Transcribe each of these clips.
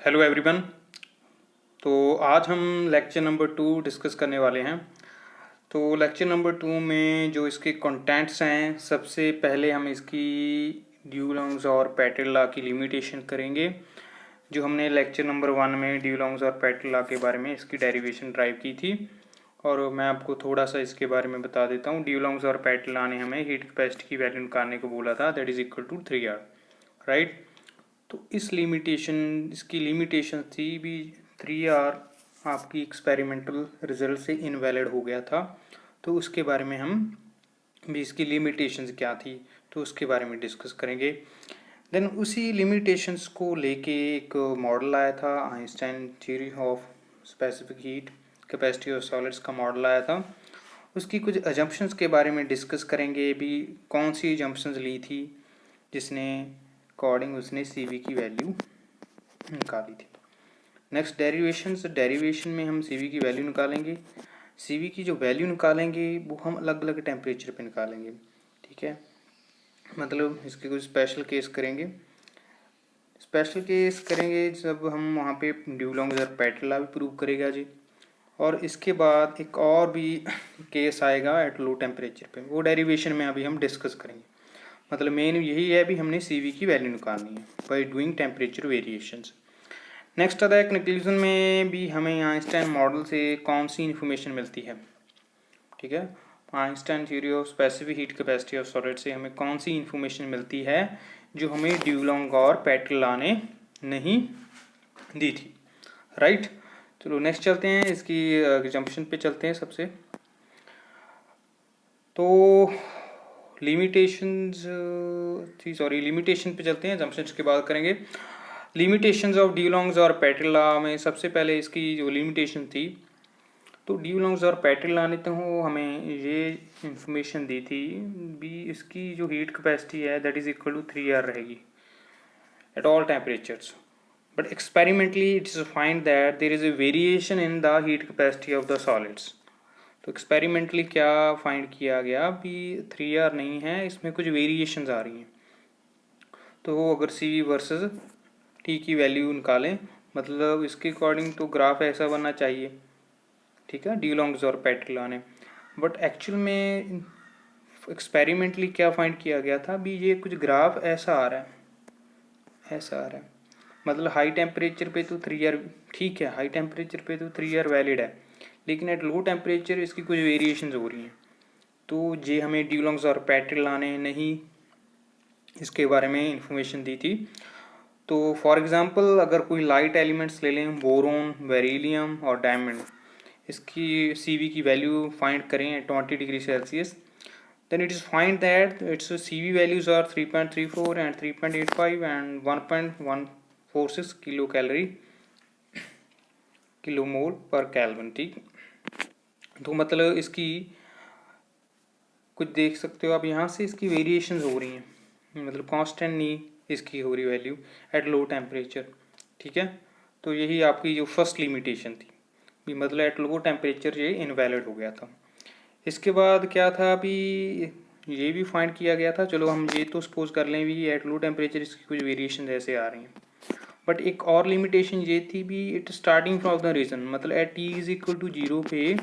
Hello everyone. तो आज हम लेक्चर नंबर 2 डिस्कस करने वाले हैं। तो लेक्चर नंबर 2 में जो इसके कंटेंट्स हैं, सबसे पहले हम इसकी ड्यूलॉन्ग्स और पेटेल लॉ की लिमिटेशन करेंगे, जो हमने लेक्चर नंबर 1 में ड्यूलॉन्ग्स और पेटेल लॉ के बारे में इसकी डेरिवेशन ड्राइव की थी। और मैं आपको थोड़ा सा इसके बारे में बता देता हूँ। ड्यूलॉन्ग्स और पेटेल लॉ ने हमें हीट कैपेसिटी की वैल्यू निकालने को बोला था, that is equal to 3R, right. तो इसकी लिमिटेशन थी भी 3R आपकी एक्सपेरिमेंटल रिजल्ट से इनवैलिड हो गया था। तो उसके बारे में हम भी इसकी लिमिटेशंस क्या थी तो उसके बारे में डिस्कस करेंगे। देन उसी लिमिटेशंस को लेके एक मॉडल आया था, Einstein theory of specific heat capacity of solids का मॉडल आया था। उसकी कुछ अजम्पशंस के बारे में डिस्कस करेंगे भी, कौन सी अजम्पशंस ली थी जिसने अकॉर्डिंग उसने CV की वैल्यू निकाली थी। नेक्स्ट डेरिवेशन में हम CV की वैल्यू निकालेंगे। CV की जो वैल्यू निकालेंगे वो हम अलग अलग टेम्परेचर पे निकालेंगे, ठीक है। मतलब इसके कुछ स्पेशल केस करेंगे जब हम वहाँ पे ड्यूलॉन्ग्स और पेटेल लॉ भी प्रूव करेगा जी। और इसके बाद एक और भी केस आएगा एट लो टेम्परेचर पे, वो डेरिवेशन में अभी हम डिस्कस करेंगे। मतलब मेन यही है भी हमने CV की वैल्यू निकालनी है by doing temperature variations. Next आता है कंक्लूजन में भी हमें आइंस्टाइन मॉडल से कौन सी इन्फॉर्मेशन मिलती है, ठीक है। Einstein theory of specific heat capacity of solid से हमें कौन सी इन्फॉर्मेशन मिलती है जो हमें ड्यूलॉन्ग और पेटेल लॉ ने नहीं दी थी, राइट। चलो नेक्स्ट चलते हैं, इसकी एग्जाम्पशन पे चलते हैं सबसे। तो लिमिटेशन पे चलते हैं, जम्पशंस के बाद करेंगे। लिमिटेशंस ऑफ ड्यूलॉन्ग्स और पेटेल लॉ में सबसे पहले इसकी जो लिमिटेशन थी, तो ड्यूलॉन्ग्स और पेटेल लॉ ने तो हमें ये इंफॉर्मेशन दी थी भी इसकी जो हीट कैपेसिटी है that is equal to 3R रहेगी at all temperatures. But experimentally it is find that there is a variation in the heat capacity of the solids. तो एक्सपेरिमेंटली क्या फाइंड किया गया भी 3R नहीं है, इसमें कुछ वेरिएशंस आ रही हैं। तो अगर CV वर्सेस T की वैल्यू निकालें, मतलब इसके अकॉर्डिंग तो ग्राफ ऐसा बनना चाहिए, ठीक है, ड्यूलॉन्ग्स और पेटेल लॉ ने। बट एक्चुअल में एक्सपेरिमेंटली क्या फाइंड किया गया था भी ये कुछ ग्राफ ऐसा आ रहा है। मतलब हाई टेम्परेचर पे तो 3R ठीक है, हाई टेम्परेचर पे तो 3R वैलिड है, लेकिन एट लो टेम्परेचर इसकी कुछ वेरिएशंस हो रही हैं। तो ये हमें ड्यूलॉन्ग्स और पेटेल लॉ ने नहीं इसके बारे में इंफॉर्मेशन दी थी। तो फॉर एग्जांपल अगर कोई लाइट एलिमेंट्स ले लें, बोरोन, बेरिलियम और डायमंड, इसकी CV की वैल्यू फाइंड करें at 20 degree Celsius, then it is find that its CV values are 3.34 and 3.85 and 1.146 kilomole पर केल्विन, ठीक। तो मतलब इसकी कुछ देख सकते हो आप, यहाँ से इसकी वेरिएशंस हो रही हैं, मतलब कांस्टेंट नहीं इसकी हो रही वैल्यू एट लो टेम्परेचर, ठीक है। तो यही आपकी जो फर्स्ट लिमिटेशन थी भी, मतलब एट लो टेम्परेचर ये इनवैलिड हो गया था। इसके बाद क्या था अभी, ये भी फाइंड किया गया था, चलो हम ये तो सपोज कर लें भी एट लो टेम्परेचर इसकी कुछ वेरिएशन ऐसे आ रही हैं। बट एक और लिमिटेशन ये थी भी, it starting from the region, मतलब at T is equal to 0 पे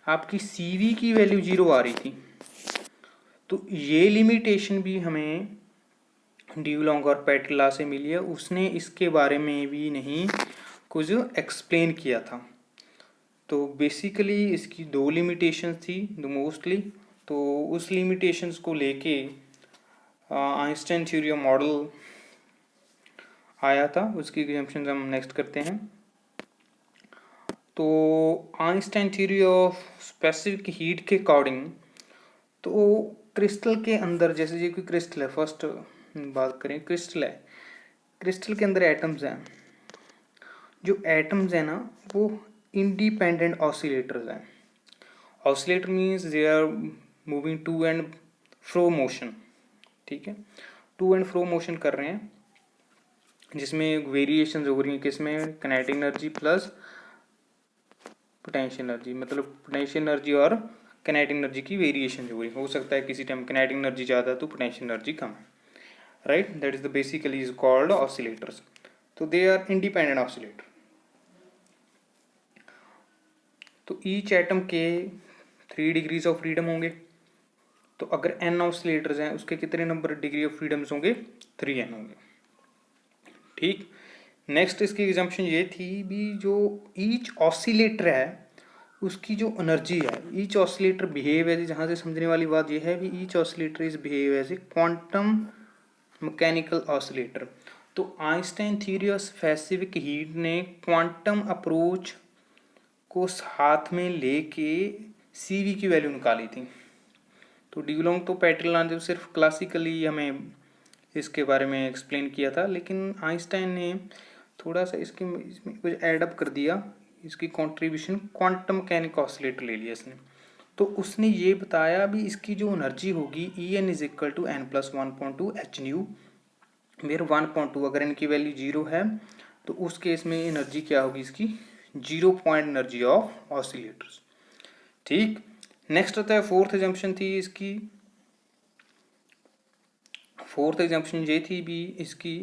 आपकी CV की वैल्यू 0 आ रही थी। तो ये लिमिटेशन भी हमें ड्यूलॉन्ग और पेटेल लॉ से मिली है, उसने इसके बारे में भी नहीं कुछ एक्सप्लेन किया था। तो बेसिकली इसकी दो लिमिटेशन थी मोस्टली। तो उस लिमिटेशंस को लेके आइंस्टाइन थ्योरी ऑफ मॉडल आया था, उसकी एग्जाम्पशन हम नेक्स्ट करते हैं। तो Einstein theory of specific heat के अकॉर्डिंग, तो क्रिस्टल के अंदर, जैसे ये कोई क्रिस्टल है, फर्स्ट बात करें, क्रिस्टल है, क्रिस्टल के अंदर एटम्स हैं। जो एटम्स हैं ना वो इंडिपेंडेंट ऑसिलेटर्स हैं। Oscillator means they are moving to and fro motion, ठीक है, टू एंड फ्रो मोशन कर रहे हैं, जिसमें वेरिएशन हो रही है किसमें, kinetic energy plus potential energy, मतलब पोटेंशियल एनर्जी और काइनेटिक एनर्जी की वेरिएशन हो रही हो सकता है किसी टाइम काइनेटिक एनर्जी ज़्यादा तो पोटेंशियल एनर्जी कम है, right. That is the basically is called oscillators. तो दे आर इंडिपेंडेंट ऑसिलेटर। तो ईच एटम के 3 डिग्रीज ऑफ फ्रीडम होंगे। तो अगर n ऑसिलेटर्स हैं उसके कितने नंबर डिग्री ऑफ फ्रीडम्स होंगे? 3n होंगे। ठीक। नेक्स्ट इसकी एग्जाम्पशन ये थी भी, जो ईच ऑसिलेटर है उसकी जो एनर्जी है, ईच ऑसिलेटर बिहेव एज, जहाँ से समझने वाली बात यह है भी each oscillator is behave as a quantum mechanical oscillator. तो Einstein theory of specific heat ने क्वांटम अप्रोच को साथ में लेके सीवी की वैल्यू निकाली थी। तो ड्यूलोंग तो पेट्रिला ने सिर्फ क्लासिकली हमें इसके बारे में एक्सप्लेन किया था, लेकिन आइंस्टाइन ने थोड़ा सा इसमें कुछ एडअप कर दिया, इसकी कंट्रीब्यूशन क्वांटम मैकेनिक ऑसिलेटर ले लिया इसने। तो उसने ये बताया भी इसकी जो एनर्जी होगी En is equal to n plus 1.2 H nu, where 1.2 अगर इनकी वैल्यू 0 है तो उस केस में एनर्जी क्या होगी इसकी? 0 पॉइंट एनर्जी ऑफ ऑसिलेटर्स। ठीक। नेक्स्ट आता है फोर्थ एग्जाम्पशन थी इसकी। फोर्थ एग्जाम्पशन ये थी भी इसकी,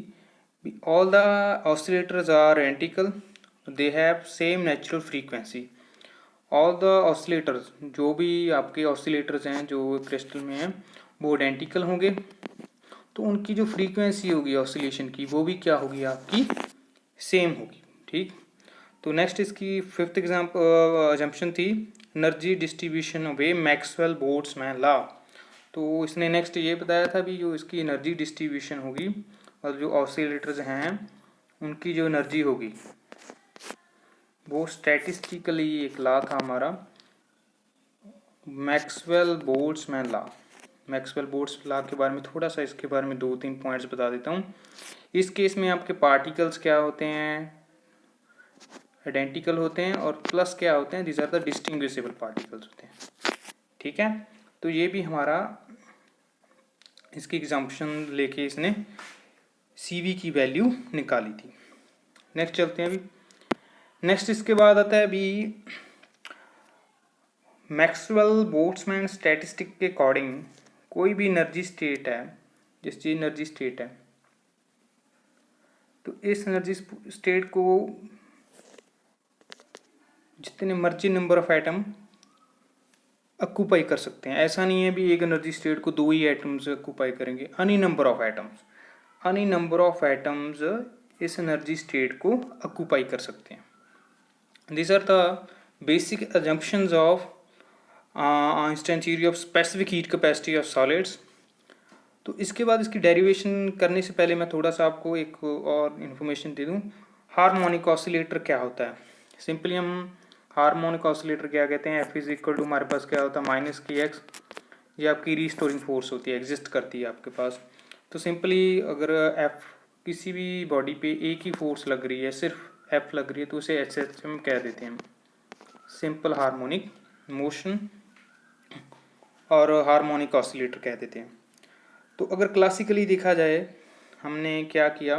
all the oscillators are identical, they have same natural frequency. All the oscillators, जो भी आपके ऑसिलेटर्स हैं जो क्रिस्टल में हैं वो आइडेंटिकल होंगे, तो उनकी जो फ्रीक्वेंसी होगी ऑसिलेशन की वो भी क्या होगी? आपकी सेम होगी। ठीक। तो नेक्स्ट इसकी फिफ्थ एग्जाम्पशन थी एनर्जी डिस्ट्रीब्यूशन वे मैक्सवेल बोल्ट्जमैन लॉ। तो इसने नेक्स्ट ये बताया था भी जो इसकी एनर्जी डिस्ट्रीब्यूशन होगी और जो ऑसिलेटर्स हैं उनकी जो एनर्जी होगी वो स्टैटिस्टिकली एक लॉ था हमारा Maxwell Boltzmann law. Maxwell Boltzmann law के बारे में थोड़ा सा इसके बारे में 2-3 पॉइंट्स बता देता हूँ। इस केस में आपके पार्टिकल्स क्या होते हैं? आइडेंटिकल होते हैं, और प्लस क्या होते हैं? These are the distinguishable particles होते हैं। ठीक है। तो ये भी हमारा इसकी एग्जाम्पशन लेके इसने सीवी की वैल्यू निकाली थी। नेक्स्ट चलते हैं अभी। नेक्स्ट इसके बाद आता है अभी मैक्सवेल बोल्ट्जमैन स्टैटिस्टिक के अकॉर्डिंग कोई भी एनर्जी स्टेट है, जिस चीज एनर्जी स्टेट है, तो इस एनर्जी स्टेट को जितने मर्जी नंबर ऑफ एटम ऑक्यूपाई कर सकते हैं। ऐसा नहीं है भी एक एनर्जी स्टेट को 2 ही एटम्स ऑक्यूपाई करेंगे, any number of atoms, any number of atoms इस एनर्जी स्टेट को ऑक्यूपाई कर सकते हैं। These are the basic assumptions of Einstein theory of specific heat capacity of solids। तो इसके बाद इसकी डेरिवेशन करने से पहले मैं थोड़ा सा आपको एक और इन्फॉर्मेशन दे दूं। हार्मोनिक ऑसिलेटर क्या होता है? सिंपली हम हार्मोनिक ऑसिलेटर क्या कहते हैं? F इज इक्वल टू हमारे पास क्या होता है? माइनस की एक्स, ये आपकी रिस्टोरिंग फोर्स होती है, एग्जिस्ट करती है आपके पास। तो सिंपली अगर F किसी भी बॉडी पे एक ही फोर्स लग रही है, सिर्फ F लग रही है, तो उसे HM कह देते हैं, सिंपल हार्मोनिक मोशन, और हार्मोनिक ऑसिलेटर कह देते हैं। तो अगर क्लासिकली देखा जाए, हमने क्या किया,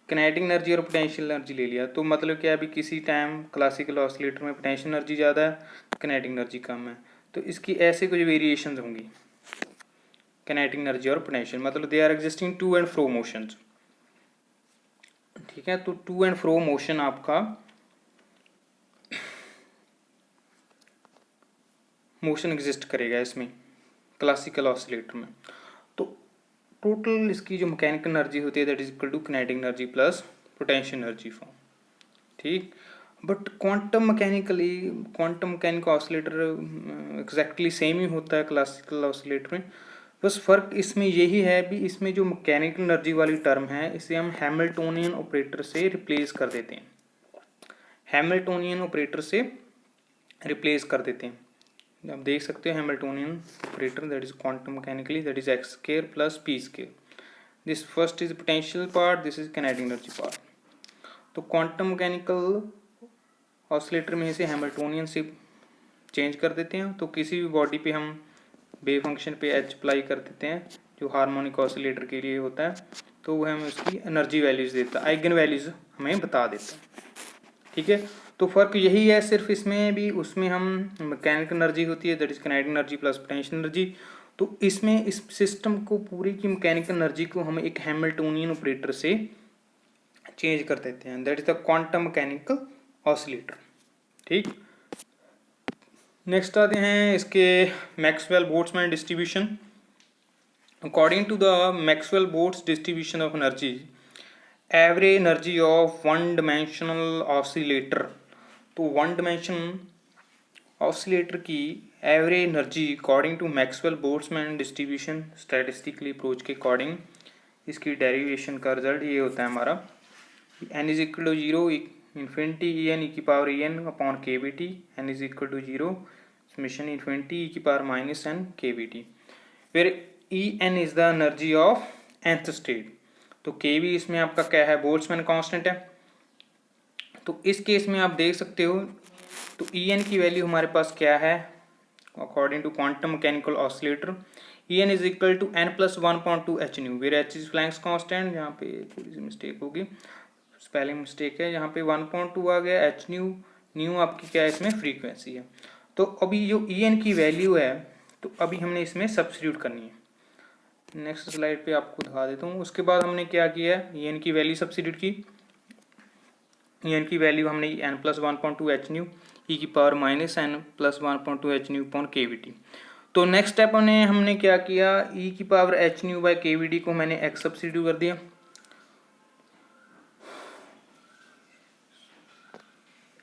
किनेटिक एनर्जी और पोटेंशियल एनर्जी ले लिया। तो मतलब क्या है, अभी किसी टाइम क्लासिकल ऑसिलेटर में पोटेंशियल एनर्जी ज़्यादा है, किनेटिक एनर्जी कम है, तो इसकी ऐसे कुछ वेरिएशंस होंगी किनेटिक एनर्जी और पोटेंशियल, मतलब they are existing to and fro motions. ठीक है। तो टू एंड फ्रो मोशन आपका मोशन एग्जिस्ट करेगा इसमें क्लासिकल ऑसिलेटर में। तो टोटल इसकी जो मैकेनिकल एनर्जी होती है that is equal to kinetic energy plus potential energy form. ठीक। But quantum mechanical oscillator exactly same ही होता है क्लासिकल ऑसिलेटर में। बस फर्क इसमें यही है भी इसमें जो मैकेनिकल एनर्जी वाली टर्म है इसे हम हैमिल्टोनियन ऑपरेटर से रिप्लेस कर देते हैं, हैमिल्टोनियन ऑपरेटर से रिप्लेस कर देते हैं। आप देख सकते हो Hamiltonian operator that is quantum mechanically that is x square plus P square. This first is potential part, this is kinetic energy part. तो क्वांटम मैकेनिकल ऑसिलेटर में इसे हैमिल्टोनियन से चेंज कर देते हैं। तो किसी भी बॉडी पे हम वेव फंक्शन पे एच अप्लाई कर देते हैं जो हार्मोनिक ऑसिलेटर के लिए होता है, तो वह हमें उसकी एनर्जी वैल्यूज देता है, आइगन वैल्यूज हमें बता देता है। ठीक है। तो फर्क यही है, सिर्फ इसमें भी उसमें हम मैकेनिकल एनर्जी होती है that is kinetic energy plus potential energy. तो इसमें इस सिस्टम को पूरी की मैकेनिकल एनर्जी को हमें एक हैमिल्टोनियन ऑपरेटर से चेंज कर देते हैं, that is the quantum mechanical oscillator. ठीक, नेक्स्ट आते हैं इसके Maxwell Boltzmann distribution. According to the Maxwell Boltz distribution of energy, average energy of one dimensional oscillator, तो वन डिमेंशन ऑसिलेटर की average energy according to Maxwell Boltzmann distribution statistically approach के अकॉर्डिंग इसकी derivation का result ये होता है हमारा, n is equal to zero infinity E N E की पावर ई एन अपॉन के B T, N is equal to zero summation infinity E की पावर माइनस एन के बी टी, फिर E N is the energy of nth state. तो K B इसमें आपका क्या है, बोल्ट्जमैन कांस्टेंट है। तो इस केस में आप देख सकते हो, तो ई एन की वैल्यू हमारे पास क्या है according to quantum mechanical oscillator, E N is equal to n plus 1.2 H nu, where h is Planck's constant, यहाँ पे थोड़ी सी मिस्टेक होगी, स्पेलिंग मिस्टेक है, यहाँ पे 1.2 आ गया, एच न्यू, न्यू आपकी क्या है इसमें फ्रीक्वेंसी है। तो अभी जो ई एन की वैल्यू है, तो अभी हमने इसमें सब्स्टिट्यूट करनी है। नेक्स्ट स्लाइड पे आपको दिखा देता हूँ। उसके बाद हमने क्या किया है, ई एन की वैल्यू सब्स्टिट्यूट की, ई एन की वैल्यू हमने n plus 1.2 H nu E की power minus n plus 1.2 H nu upon k we t. तो नेक्स्ट स्टेप हमने क्या किया, ई की पावर एच न्यू बाई के वी डी को मैंने एक्स सब्स्टिट्यूट कर दिया,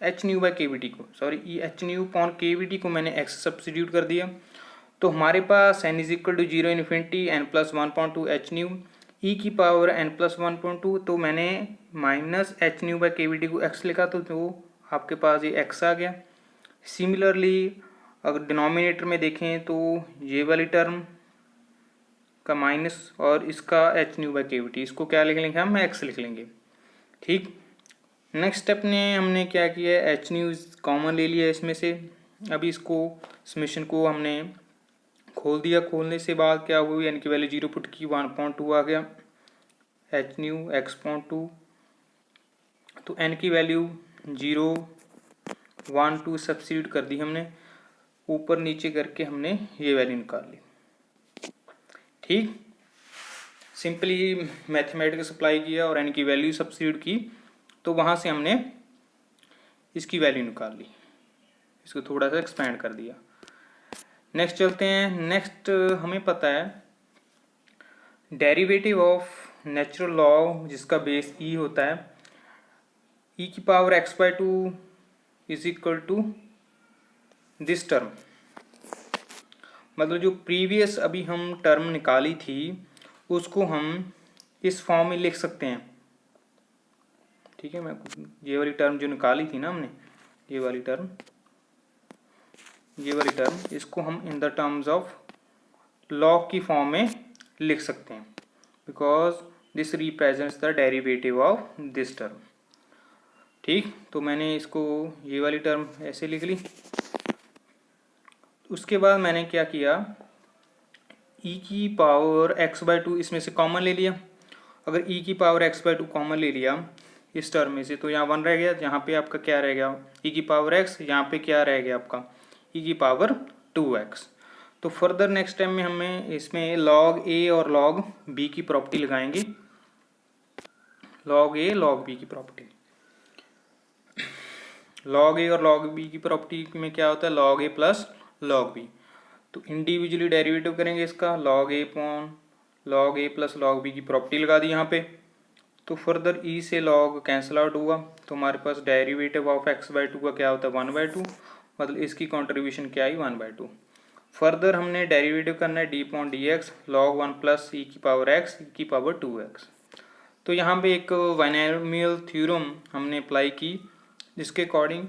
एच न्यू बाई के वी टी को, sorry E h nu upon k we T को मैंने एक्स सब्स्टिट्यूट कर दिया। तो हमारे पास N is equal to zero infinity N plus 1.2 H nu E की पावर एन प्लस 1.2, तो मैंने माइनस एच न्यू बाई के वी टी को एक्स लिखा, तो जो आपके पास ये एक्स आ गया। सिमिलरली अगर डिनोमिनेटर में देखें तो ये वाली टर्म का माइनस और इसका एच न्यू बाई के वी टी, इसको क्या लिख लेंगे हम, एक्स लिख लेंगे। ठीक, नेक्स्ट स्टेप ने हमने क्या किया, एच न्यू कॉमन ले लिया इसमें से। अभी इसको समेशन को हमने खोल दिया, खोलने से बाद क्या हुई, एन की वैल्यू जीरो पुट की 1.2 आ गया, H new x point two, तो एन की वैल्यू 0 1 2 सब्स्टिट्यूट कर दी हमने, ऊपर नीचे करके हमने ये वैल्यू निकाल ली। ठीक, सिंपली मैथमेटिक्स अप्लाई किया और एन की वैल्यू सब्स्टिट्यूट की, तो वहाँ से हमने इसकी वैल्यू निकाल ली, इसको थोड़ा सा एक्सपेंड कर दिया। नेक्स्ट चलते हैं। नेक्स्ट हमें पता है डेरिवेटिव ऑफ नेचुरल लॉ जिसका बेस ई होता है, ई की power x by two is equal to this term, मतलब जो प्रीवियस अभी हम टर्म निकाली थी उसको हम इस फॉर्म में लिख सकते हैं। ठीक है, मैं ये वाली टर्म जो निकाली थी ना हमने, ये वाली टर्म इसको हम in the terms of log की फॉर्म में लिख सकते हैं, because this represents the derivative of this term. ठीक, तो मैंने इसको ये वाली टर्म ऐसे लिख ली। उसके बाद मैंने क्या किया, e की पावर x बाई टू इसमें से कॉमन ले लिया। अगर e की power x by two common ले लिया इस टर्म में से, तो यहाँ 1 रह गया, यहाँ पे आपका क्या रह गया, e की पावर x, यहाँ पे क्या रह गया आपका e की पावर 2x। तो फर्दर नेक्स्ट टाइम में हमें इसमें log a और log b की प्रॉपर्टी लगाएंगे, log a log b की प्रॉपर्टी। log a और log b की प्रॉपर्टी में क्या होता है, log a plus log b। तो इंडिविजुअली डेरिवेटिव करेंगे इसका, log a upon log a plus log b की प्रॉपर्टी लगा दी यहाँ पे। तो फर्दर e से log कैंसिल आउट हुआ, तो हमारे पास derivative of x by two का क्या होता है 1/2, मतलब इसकी कॉन्ट्रीब्यूशन क्या आई 1/2। फर्दर हमने डेरिवेटिव करना है d upon d x log 1 plus e की पावर x ई की पावर 2x। तो यहाँ पे एक बाइनोमियल थ्योरम हमने अप्लाई की, जिसके अकॉर्डिंग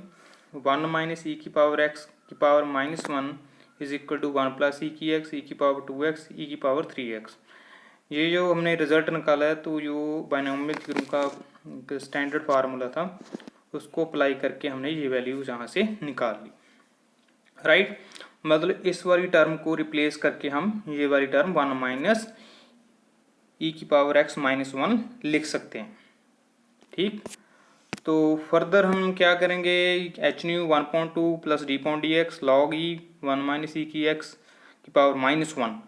1 माइनस ई की पावर x की power -1 is equal to 1 plus e की x ई की पावर 2x ई की पावर 3x। ये जो हमने रिजल्ट निकाला है, तो जो बाइनोमियल थ्योरम का स्टैंडर्ड फार्मूला था उसको अप्लाई करके हमने ये वैल्यूज यहाँ से निकाल ली। राइट, मतलब इस वाली टर्म को रिप्लेस करके हम ये वाली टर्म 1 माइनस ई की पावर x -1 लिख सकते हैं। ठीक, तो फर्दर हम क्या करेंगे, h new 1.2 plus d point d x log e 1 minus e की x की पावर -1।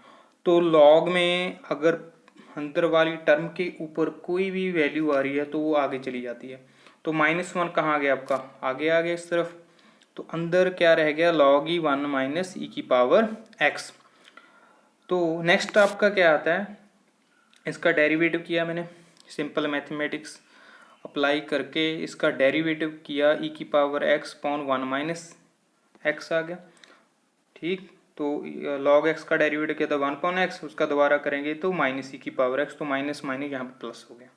तो लॉग में अगर अंदर वाली टर्म के ऊपर कोई भी वैल्यू आ रही है तो वो आगे चली जाती है। तो -1 कहाँ आ गया आपका, आगे आ गया इस तरफ। तो अंदर क्या रह गया, log e1 माइनस ई की पावर x। तो नेक्स्ट आपका क्या आता है, इसका डेरिवेटिव किया मैंने, सिंपल मैथमेटिक्स अप्लाई करके इसका डेरिवेटिव किया, ई की power x upon 1 minus x आ गया। ठीक, तो log x का डेरिवेटिव किया था 1 पॉन एक्स, उसका दोबारा करेंगे तो माइनस ई की पावर x, तो माइनस माइनस यहाँ पे प्लस हो गया।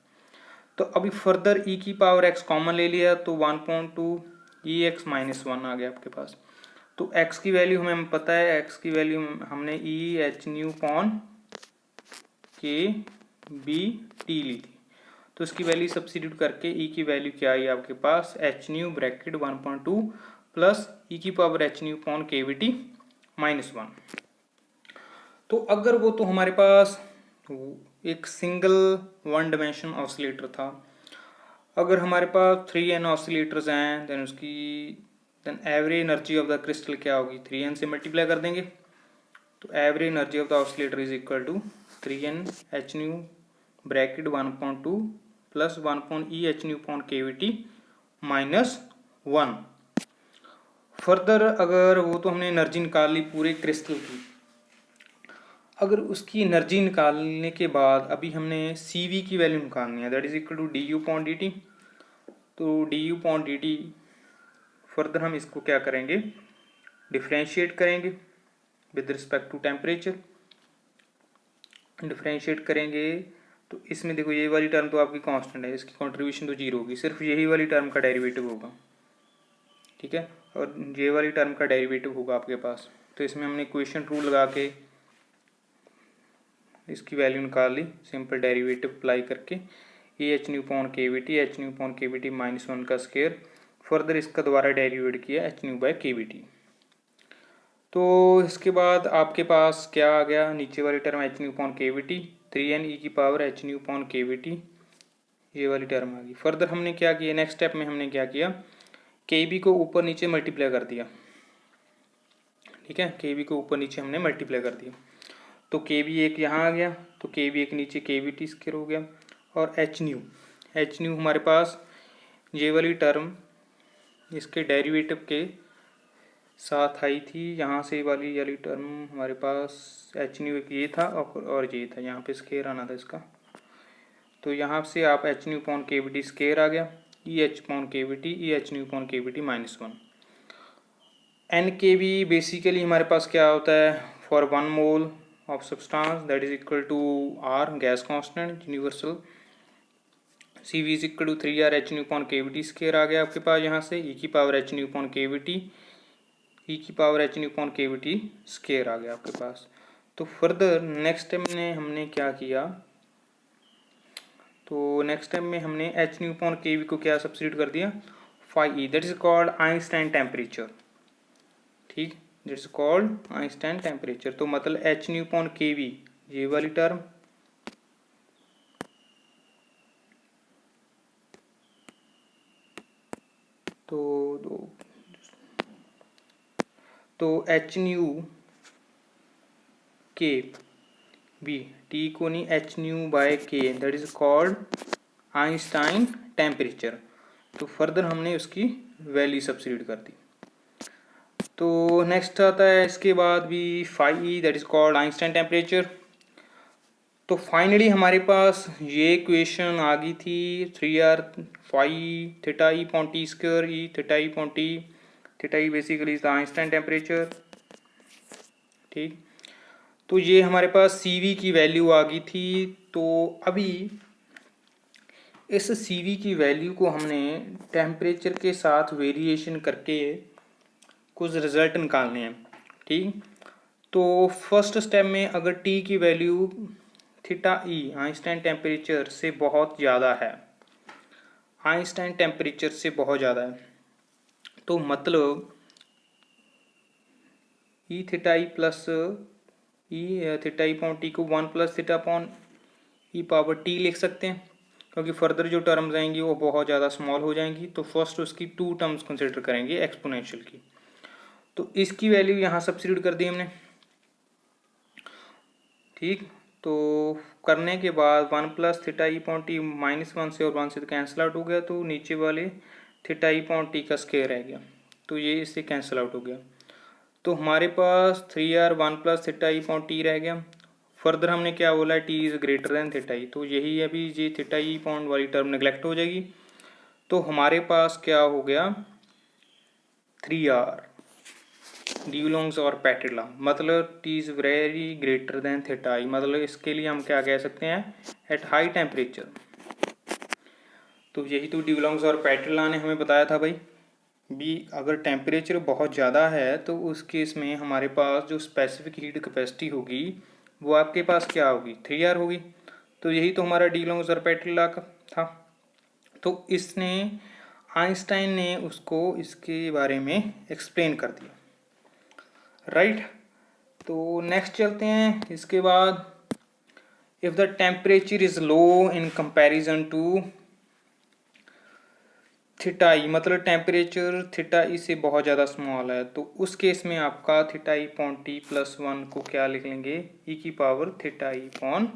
तो अभी फर्दर ई की पावर x कॉमन ले लिया तो 1/2 ई एक्स माइनस 1 आ गया आपके पास। तो x की वैल्यू हमें पता है, x की वैल्यू हमने ई एच न्यू पॉन के बी टी ली थी, तो इसकी वैल्यू सब्स्टिट्यूट करके ई की वैल्यू क्या आई आपके पास, H nu bracket 1/2 plus e की power h nu upon k we t -1। तो अगर वो तो हमारे पास एक सिंगल वन डायमेंशन ऑसिलेटर था, अगर हमारे पास 3n ऑसिलेटर्स हैं then average energy of the crystal क्या होगी, 3n से मल्टीप्लाई कर देंगे। तो average energy of the oscillator is equal to 3n h nu bracket 1/2 plus 1 E h nu upon k we t -1। Further अगर वो तो हमने एनर्जी निकाल ली पूरे क्रिस्टल की, अगर उसकी एनर्जी निकालने के बाद अभी हमने CV की वैल्यू निकालनी है, that is equal to d u upon d t. तो d u upon d t further हम इसको क्या करेंगे, डिफ्रेंशिएट करेंगे with respect to temperature. Differentiate करेंगे तो इसमें देखो ये वाली टर्म तो आपकी कांस्टेंट है, इसकी कंट्रीब्यूशन तो 0 होगी, सिर्फ यही वाली टर्म का डेरिवेटिव होगा। ठीक है, और ये वाली टर्म का डेरिवेटिव होगा आपके पास। तो इसमें हमने इक्वेशन रूल लगा के इसकी वैल्यू निकाल ली, सिंपल डेरिवेटिव अप्लाई करके, a h nu upon k we t, h nu upon k we t -1 का स्क्वायर, फर्दर इसका दोबारा डेरिवेट किया h nu by k we t. तो इसके बाद आपके पास क्या आ गया, नीचे वाली term H nu upon k we T, 3n ई की power h nu upon k we T, ये वाली टर्म आ गई। फर्दर हमने क्या किया, नेक्स्ट स्टेप में हमने क्या किया, के बी को ऊपर नीचे मल्टीप्लाई कर दिया। ठीक है, के बी को ऊपर नीचे हमने मल्टीप्लाई कर दिया, तो के बी एक यहाँ आ गया, तो के बी एक नीचे के वी टी स्क्वायर हो गया। और एच न्यू हमारे पास ये वाली टर्म इसके डेरिवेटिव के साथ आई थी, यहाँ से वाली टर्म हमारे पास एच न्यू एक ये था और ये था, यहाँ पे स्क्वायर आना था इसका। तो यहाँ से आप h nu upon k we t square आ गया, E h upon k we t, E h nu upon k we t -1। N के बी बेसिकली हमारे पास क्या होता है, for 1 mole of substance that is equal to R gas constant universal, CV is equal to 3R H nu upon k we t square आ गया आपके पास, यहाँ से e की power H nu upon k we t, e की power H nu upon k we t square आ गया आपके पास। तो फर्दर नेक्स्ट टाइम में हमने क्या किया, तो नेक्स्ट टाइम में हमने H nu upon k v को क्या सब्स्टिट्यूट कर दिया, phi E, that is called Einstein temperature. ठीक, इट्स कॉल्ड आइंस्टाइन टेम्परेचर। तो मतलब h nu upon k v ये वाली टर्म, तो h nu k we, T को नहीं, h nu by k, that is called Einstein temperature. तो further हमने उसकी वैल्यू सब्स्टिट्यूट कर दी। तो नेक्स्ट आता है इसके बाद भी phi E, that is called Einstein temperature. तो फाइनली हमारे पास ये इक्वेशन आ गई थी 3R phi theta E upon T square, E theta E upon T, theta E basically is the Einstein temperature. ठीक, तो ये हमारे पास CV की वैल्यू आ गई थी। तो अभी इस CV की वैल्यू को हमने टेम्परेचर के साथ वेरिएशन करके कुछ रिजल्ट निकालने हैं। ठीक, तो फर्स्ट स्टेप में अगर T की value theta E Einstein temperature से बहुत ज़्यादा है, आइंस्टाइन टेम्परेचर से बहुत ज़्यादा है, तो मतलब e theta e plus e theta ई पॉन टी को 1 plus theta upon e power t लिख सकते हैं, क्योंकि फर्दर जो टर्म्स आएंगी वो बहुत ज़्यादा स्मॉल हो जाएंगी। तो फर्स्ट उसकी 2 टर्म्स कंसिडर करेंगे एक्सपोनेंशियल की। तो इसकी वैल्यू यहाँ सब्स्टिट्यूट कर दी हमने। ठीक, तो करने के बाद 1 plus theta e point T -1 से और 1 से तो कैंसिल आउट हो गया, तो नीचे वाले थीटा ई पॉइंट टी का स्क्वायर रह गया, तो ये इससे कैंसिल आउट हो गया। तो हमारे पास 3r 1 plus theta e point t रह गया। फर्दर हमने क्या बोला, t is greater than theta e, तो यही अभी ये थीटा ई पॉइंट वाली टर्म नेग्लेक्ट हो जाएगी। तो हमारे पास क्या हो गया, 3r ड्यूलोंग्स और पेट्रिला, मतलब t is very greater than theta e, मतलब इसके लिए हम क्या कह सकते हैं, एट हाई टेम्परेचर। तो यही तो ड्यूलोंग्स और पेट्रिला ने हमें बताया था भाई भी, अगर टेम्परेचर बहुत ज़्यादा है तो उस केस में हमारे पास जो स्पेसिफिक हीट कैपेसिटी होगी वो आपके पास क्या होगी, 3r होगी। तो यही तो हमारा ड्यूलोंग्स और पेट्रिला का था। तो इसने आइंस्टाइन ने उसको इसके बारे में एक्सप्लेन कर दिया, राइट। तो नेक्स्ट चलते हैं। इसके बाद if the temperature is low in comparison to theta e, मतलब टेम्परेचर थीटा ई से बहुत ज़्यादा स्मॉल है, तो उस केस में आपका theta e point t plus 1 को क्या लिख लेंगे, ई की power theta e point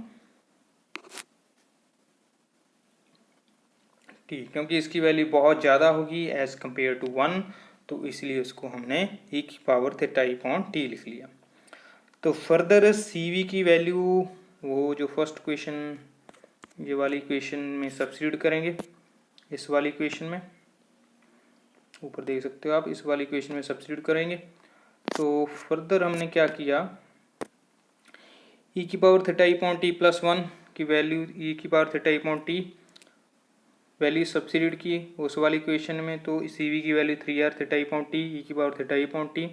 T, क्योंकि इसकी वैल्यू बहुत ज़्यादा होगी एज कंपेयर टू 1, तो इसलिए उसको हमने ई की power theta e point T लिख लिया। तो फर्दर सी वी की वैल्यू वो जो फर्स्ट क्वेश्चन ये वाली इक्वेशन में सब्स्टिट्यूट करेंगे, इस वाली इक्वेशन में ऊपर देख सकते हो आप, इस वाली इक्वेशन में सब्स्टिट्यूट करेंगे। तो फर्दर हमने क्या किया, ई की power theta e point t plus 1 की वैल्यू, ई की power theta e point t value substitute की उस वाली इक्वेशन में, तो सी वी की value 3r theta e point t, e की power theta e point t,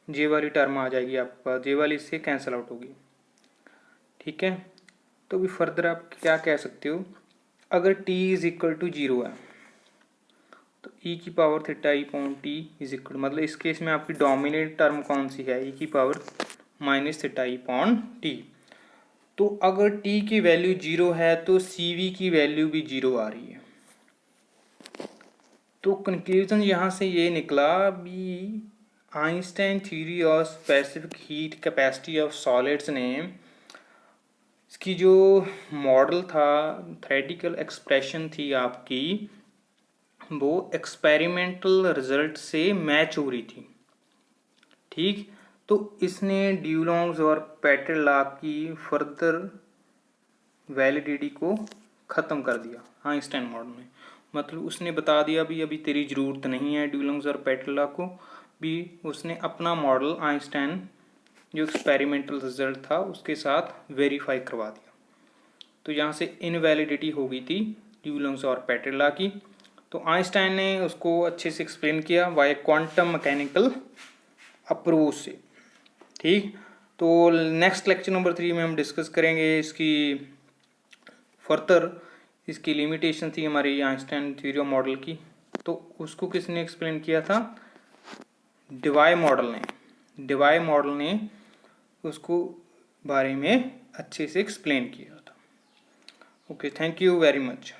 j वाली टर्म आ जाएगी आपके पास, जे वाली इससे कैंसिल आउट होगी, ठीक है। तो भी फर्दर आप क्या कह सकते हो, अगर t इज इक्वल टू 0 है तो ई की power theta e point T is equal, मतलब इस केस में आपकी डोमिनेट टर्म कौन सी है, ई की power minus theta e point T. तो अगर t की वैल्यू 0 है तो सी वी की वैल्यू भी 0 आ रही है। तो कंक्लूजन यहाँ से ये निकला भी, Einstein theory of specific heat capacity of solids ने इसकी जो मॉडल था, थ्योरेटिकल एक्सप्रेशन थी आपकी, वो एक्सपेरिमेंटल रिजल्ट से मैच हो रही थी, ठीक। तो इसने ड्यूलोंग्स और पेट्रिला की फर्दर वैलिडिटी को ख़त्म कर दिया आइंस्टाइन मॉडल में, मतलब उसने बता दिया भी अभी तेरी ज़रूरत नहीं है ड्यूलोंग्स और पेट्रिला को भी, उसने अपना मॉडल आइंस्टाइन जो एक्सपेरिमेंटल रिजल्ट था उसके साथ वेरीफाई करवा दिया। तो यहाँ से इनवैलिडिटी हो गई थी ड्यूलोंग्स और पेट्रिला की। तो आइंस्टाइन ने उसको अच्छे से एक्सप्लेन किया वाई क्वांटम मैकेनिकल अप्रोच से, ठीक। तो नेक्स्ट लेक्चर नंबर 3 में हम डिस्कस करेंगे इसकी फर्दर, इसकी लिमिटेशन थी हमारी आइंस्टाइन थ्योरी ऑफ मॉडल की, तो उसको किसने एक्सप्लेन किया था, डिवाई मॉडल ने उसको बारे में अच्छे से एक्सप्लेन किया था। Okay, thank you very much.